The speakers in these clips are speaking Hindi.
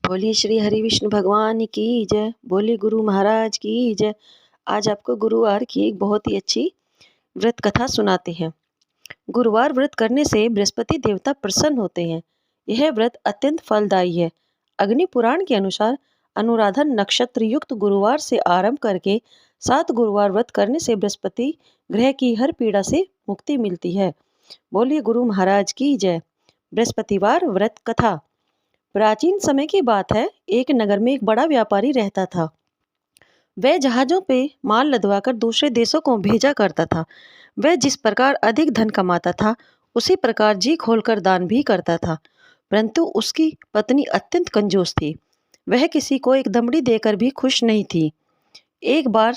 बोलिए श्री हरि विष्णु भगवान की जय। बोलिए गुरु महाराज की जय। आज आपको गुरुवार की एक बहुत ही अच्छी व्रत कथा सुनाते हैं। गुरुवार व्रत करने से बृहस्पति देवता प्रसन्न होते हैं। यह व्रत अत्यंत फलदायी है। अग्नि पुराण के अनुसार अनुराधा नक्षत्र युक्त गुरुवार से आरंभ करके 7 गुरुवार व्रत करने से बृहस्पति ग्रह की हर पीड़ा से मुक्ति मिलती है। बोलिए गुरु महाराज की जय। बृहस्पतिवार व्रत कथा। प्राचीन समय की बात है। एक नगर में एक बड़ा व्यापारी रहता था। वह जहाजों पे माल लदवाकर दूसरे देशों को भेजा करता था। वह जिस प्रकार अधिक धन कमाता था उसी प्रकार जी खोलकर दान भी करता था। परंतु उसकी पत्नी अत्यंत कंजूस थी। वह किसी को एक दमड़ी देकर भी खुश नहीं थी। एक बार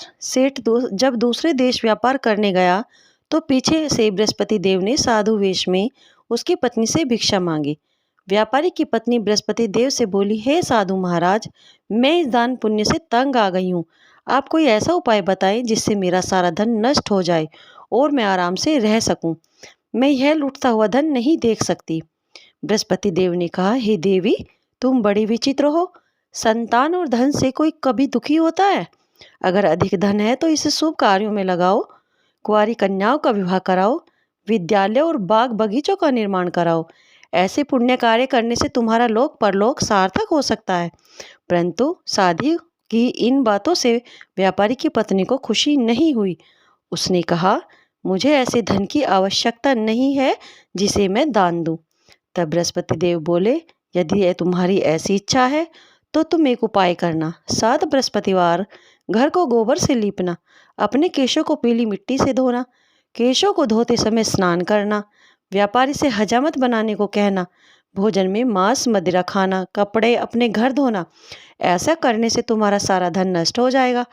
जब दूसरे देश व्यापार करने गया तो पीछे से बृहस्पति देव ने साधु वेश में उसकी पत्नी से भिक्षा मांगी। व्यापारी की पत्नी बृहस्पति देव से बोली, हे साधु महाराज, मैं इस दान पुण्य से तंग आ गई हूँ। आप कोई ऐसा उपाय बताएं जिससे मेरा सारा धन नष्ट हो जाए और मैं आराम से रह सकूं। मैं यह लुटता हुआ धन नहीं देख सकती। बृहस्पति देव ने कहा, हे देवी, तुम बड़ी विचित्र हो। संतान और धन से कोई कभी दुखी होता है? अगर अधिक धन है तो इसे शुभ कार्यों में लगाओ। कुंवारी कन्याओं का विवाह कराओ। विद्यालय और बाग बगीचों का निर्माण कराओ। ऐसे पुण्य कार्य करने से तुम्हारा लोक परलोक सार्थक हो सकता है। परंतु साध्वी की इन बातों से व्यापारी की पत्नी को खुशी नहीं हुई। उसने कहा, मुझे ऐसे धन की आवश्यकता नहीं है जिसे मैं दान दूं। तब बृहस्पति देव बोले, यदि यह तुम्हारी ऐसी इच्छा है तो तुम एक उपाय करना। 7 बृहस्पतिवार घर को गोबर से लीपना, अपने केशों को पीली मिट्टी से धोना, केशों को धोते समय स्नान करना, व्यापारी से हजामत बनाने को कहना, भोजन में मांस मदिरा खाना, कपड़े अपने घर धोना। ऐसा करने से तुम्हारा सारा धन नष्ट हो जाएगा।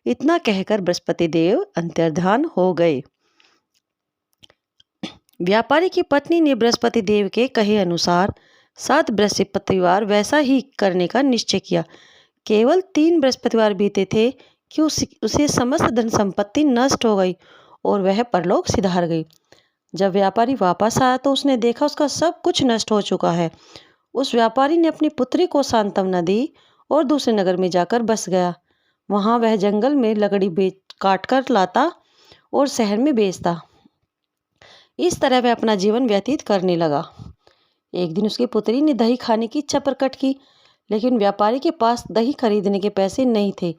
इतना कहकर बृहस्पति देव अंतर्धान हो गए। व्यापारी की पत्नी ने बृहस्पति देव के कहे अनुसार 7 बृहस्पतिवार वैसा ही करने का निश्चय किया। केवल 3 बृहस्पतिवार बीते थे कि उसे समस्त धन संपत्ति नष्ट हो गई और वह परलोक सिधार गई। जब व्यापारी वापस आया तो उसने देखा उसका सब कुछ नष्ट हो चुका है। उस व्यापारी ने अपनी पुत्री को सांत्वना दी और दूसरे नगर में जाकर बस गया। वहां वह जंगल में लकड़ी काट कर लाता और शहर में बेचता। इस तरह वह अपना जीवन व्यतीत करने लगा। एक दिन उसकी पुत्री ने दही खाने की इच्छा प्रकट की, लेकिन व्यापारी के पास दही खरीदने के पैसे नहीं थे।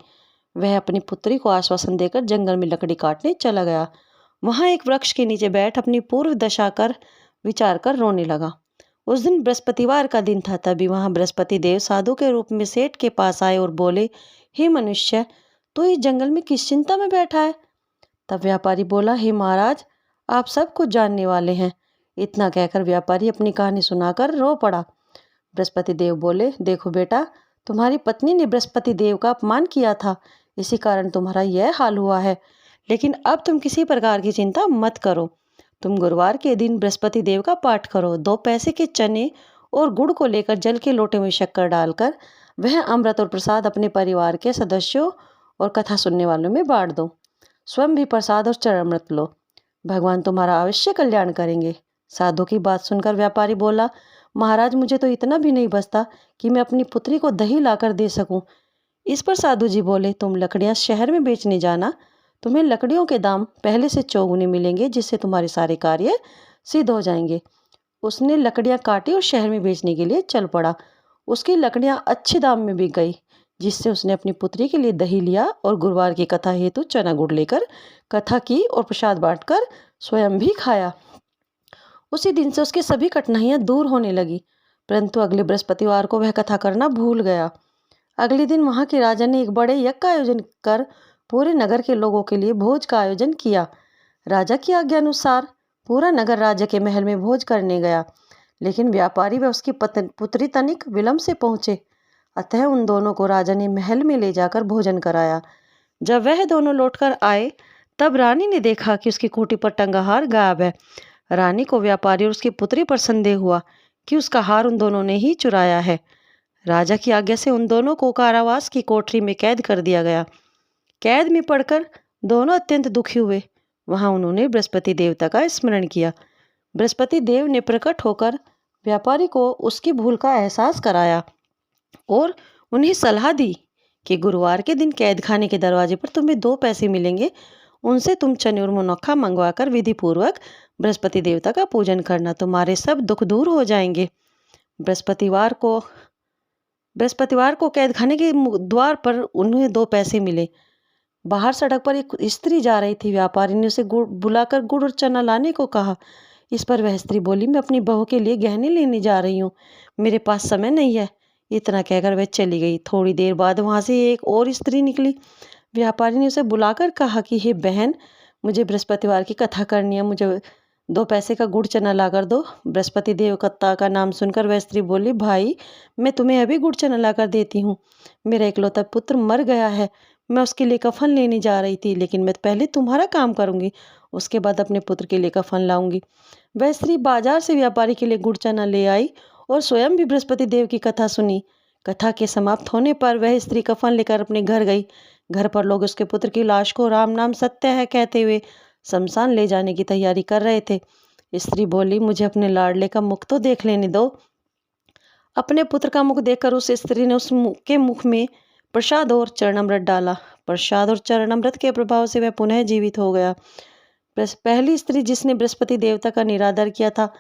वह अपनी पुत्री को आश्वासन देकर जंगल में लकड़ी काटने चला गया। वहां एक वृक्ष के नीचे बैठ अपनी पूर्व दशा कर विचार कर रोने लगा। उस दिन बृहस्पतिवार का दिन था। तभी वहां बृहस्पति देव साधु के रूप में सेठ के पास आए और बोले, हे मनुष्य, तू इस जंगल में किस चिंता में बैठा है? तब व्यापारी बोला, हे महाराज, आप सब कुछ जानने वाले हैं। इतना कहकर व्यापारी अपनी कहानी सुनाकर रो पड़ा। बृहस्पति देव बोले, देखो बेटा, तुम्हारी पत्नी ने बृहस्पति देव का अपमान किया था, इसी कारण तुम्हारा यह हाल हुआ है। लेकिन अब तुम किसी प्रकार की चिंता मत करो। तुम गुरुवार के दिन बृहस्पति देव का पाठ करो। 2 पैसे के चने और गुड़ को लेकर जल के लोटे में शक्कर डालकर वह अमृत और प्रसाद अपने परिवार के सदस्यों और कथा सुनने वालों में बांट दो। स्वयं भी प्रसाद और चरणामृत लो। भगवान तुम्हारा अवश्य कल्याण करेंगे। साधु की बात सुनकर व्यापारी बोला, महाराज, मुझे तो इतना भी नहीं बचता कि मैं अपनी पुत्री को दही लाकर दे सकूं। इस पर साधु जी बोले, तुम लकड़ियां शहर में बेचने जाना। तुम्हें लकड़ियों के दाम पहले से चौगुने मिलेंगे, जिससे तुम्हारे सारे कार्य सिद्ध हो जाएंगे। उसने लकड़ियां काटी और शहर में बेचने के लिए चल पड़ा। उसकी लकड़ियां अच्छे दाम में बिक गई, जिससे उसने अपनी पुत्री के लिए दही लिया और गुरुवार की कथा हेतु चना गुड़ लेकर कथा की और प्रसाद बांटकर स्वयं भी खाया। उसी दिन से उसकी सभी कठिनाइयां दूर होने लगी। परंतु अगले बृहस्पतिवार को वह कथा करना भूल गया। अगले दिन वहां के राजा ने एक बड़े यज्ञ का आयोजन कर पूरे नगर के लोगों के लिए भोज का आयोजन किया। राजा की आज्ञा अनुसार पूरा नगर राजा के महल में भोज करने गया, लेकिन व्यापारी व उसकी पुत्री तनिक विलंब से पहुंचे। अतः उन दोनों को राजा ने महल में ले जाकर भोजन कराया। जब वह दोनों लौटकर आए तब रानी ने देखा कि उसकी कोठी पर टंगा हार गायब है। रानी को व्यापारी और उसकी पुत्री पर संदेह हुआ कि उसका हार उन दोनों ने ही चुराया है। राजा की आज्ञा से उन दोनों को कारावास की कोठरी में कैद कर दिया गया। कैद में पड़कर दोनों अत्यंत दुखी हुए। वहां उन्होंने बृहस्पति देवता का स्मरण किया। बृहस्पति देव ने प्रकट होकर व्यापारी को उसकी भूल का एहसास कराया। और उन्हें सलाह दी कि गुरुवार के दिन कैद खाने के दरवाजे पर तुम्हें 2 पैसे मिलेंगे, उनसे तुम चने और मुनक्खा मंगवाकर विधि पूर्वक बृहस्पति देवता का पूजन करना, तुम्हारे सब दुख दूर हो जाएंगे। बृहस्पतिवार को बृहस्पतिवार को कैद खाने के द्वार पर उन्हें 2 पैसे मिले। बाहर सड़क पर एक स्त्री जा रही थी। व्यापारी ने उसे बुलाकर गुड़ और चना लाने को कहा। इस पर वह स्त्री बोली, मैं अपनी बहू के लिए गहने लेने जा रही हूँ, मेरे पास समय नहीं है। इतना कहकर वह चली गई। थोड़ी देर बाद वहां से एक और स्त्री निकली। व्यापारी ने उसे बुलाकर कहा कि हे बहन, मुझे बृहस्पतिवार की कथा करनी है, मुझे 2 पैसे का गुड़ चना ला कर दो। बृहस्पति देवता का नाम सुनकर वह स्त्री बोली, भाई मैं तुम्हें अभी गुड़ चना ला कर देती हूँ। मेरा इकलौता पुत्र मर गया है, मैं उसके लिए कफन लेने जा रही थी, लेकिन मैं पहले तुम्हारा काम करूंगी, उसके बाद अपने पुत्र के लिए कफन लाऊंगी। वह स्त्री बाजार से व्यापारी के लिए गुड़ चना ले आई और स्वयं भी बृहस्पति देव की कथा सुनी। कथा के समाप्त होने पर वह स्त्री कफन लेकर अपने घर गई। घर पर लोग उसके पुत्र की लाश को राम नाम सत्य है कहते हुए शमशान ले जाने की तैयारी कर रहे थे। स्त्री बोली, मुझे अपने लाडले का मुख तो देख लेने दो। अपने पुत्र का मुख देखकर उस स्त्री ने के मुख में प्रसाद और चरणामृत डाला। प्रसाद और चरणामृत के प्रभाव से वह पुनः जीवित हो गया। पहली स्त्री जिसने बृहस्पति देवता का निरादर किया था,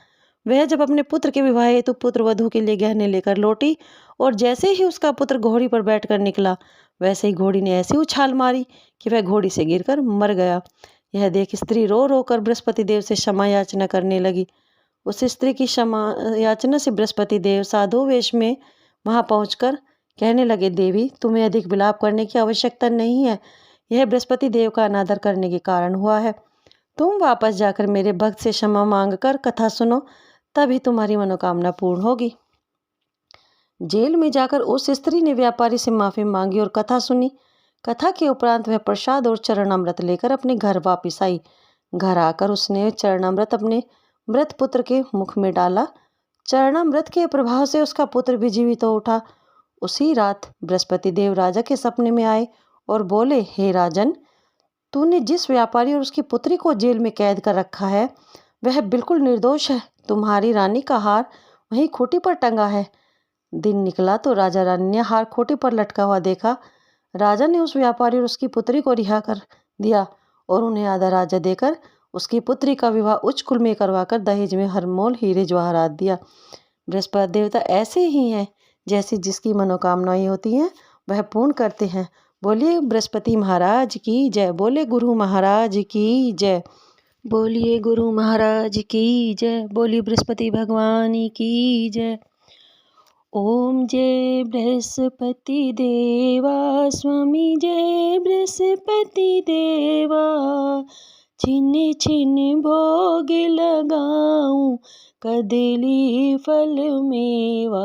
वह जब अपने पुत्र के विवाह हेतु पुत्र वधू के लिए गहने लेकर लौटी और जैसे ही उसका पुत्र घोड़ी पर बैठकर निकला, वैसे ही घोड़ी ने ऐसी उछाल मारी कि वह घोड़ी से गिरकर मर गया। यह देख स्त्री रो रो कर बृहस्पति देव से क्षमा याचना करने लगी। उस स्त्री की क्षमा याचना से बृहस्पति देव साधु वेश में वहां पहुंचकर कहने लगे, देवी तुम्हें अधिक विलाप करने की आवश्यकता नहीं है, यह बृहस्पति देव का अनादर करने के कारण हुआ है। तुम वापस जाकर मेरे भक्त से क्षमा मांगकर कथा सुनो, तभी तुम्हारी मनोकामना पूर्ण होगी। जेल में जाकर उस स्त्री ने व्यापारी से माफी मांगी और कथा सुनी। कथा के उपरांत वह प्रसाद और चरणामृत लेकर अपने घर वापिस आई। घर आकर उसने चरणामृत अपने मृत पुत्र के मुख में डाला। चरणामृत के प्रभाव से उसका पुत्र भी जीवित हो उठा। उसी रात बृहस्पति देव राजा के सपने में आए और बोले, हे राजन, तूने जिस व्यापारी और उसकी पुत्री को जेल में कैद कर रखा है वह बिल्कुल निर्दोष है। तुम्हारी रानी का हार वहीं खूंटी पर टंगा है। दिन निकला तो राजा रानी ने हार खूंटी पर लटका हुआ देखा। राजा ने उस व्यापारी और उसकी पुत्री को रिहा कर दिया और उन्हें आधा राज्य देकर उसकी पुत्री का विवाह उच्च कुल में करवाकर दहेज में हरमोल हीरे जवाहरात दिया। बृहस्पति देवता ऐसे ही हैं, जैसी जिसकी मनोकामनाएं होती हैं वह पूर्ण करते हैं। बोलिए बृहस्पति महाराज की जय। बोले गुरु महाराज की जय। बोलिए गुरु महाराज की जय। बोलिए बृहस्पति भगवान की जय। ओम जय बृहस्पति देवा स्वामी, जय बृहस्पति देवा। छिन छिन भोग लगाऊं कदली फल मेवा।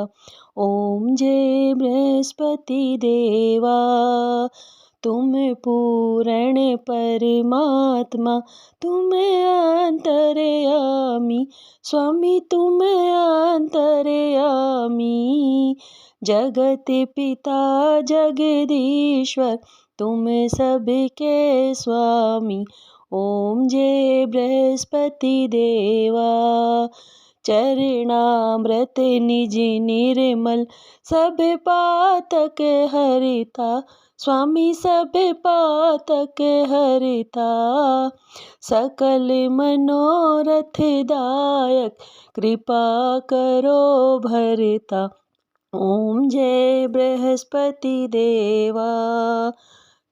ओम जय बृहस्पति देवा। तुम पूर्ण परमात्मा, तुम अंतर्यामी स्वामी, तुम अंतर्यामी। जगत पिता जगदीश्वर, तुम सबके स्वामी। ओम जय बृहस्पति देवा। चरणामृत निज निर्मल, सब पातक हरिता स्वामी, सब पातक हरिता। सकल मनोरथ दायक, कृपा करो भरता। ओम जय बृहस्पति देवा।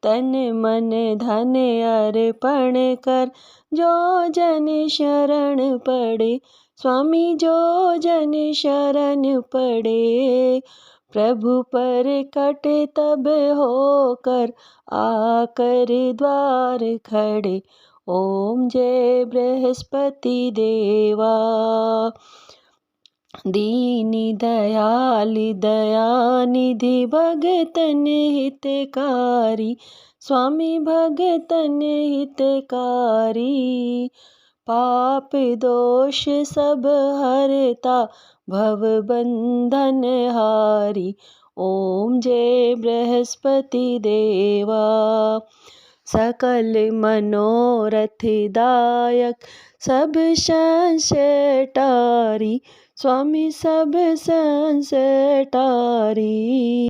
तन मन धन अर्पण कर, जो जन शरण पड़े स्वामी, जो जन शरण पड़े। प्रभु पर कट तब होकर आकर द्वार खड़े। ओम जय बृहस्पति देवा। दीन दयाल दयानिधि, भगतन हितकारी स्वामी, भगतन हितकारी। पाप दोष सब हरता, भव बंधन हारी। ओम जय बृहस्पति देवा। सकल मनोरथ दायक, सब संशय टारी स्वामी सब संस टारी।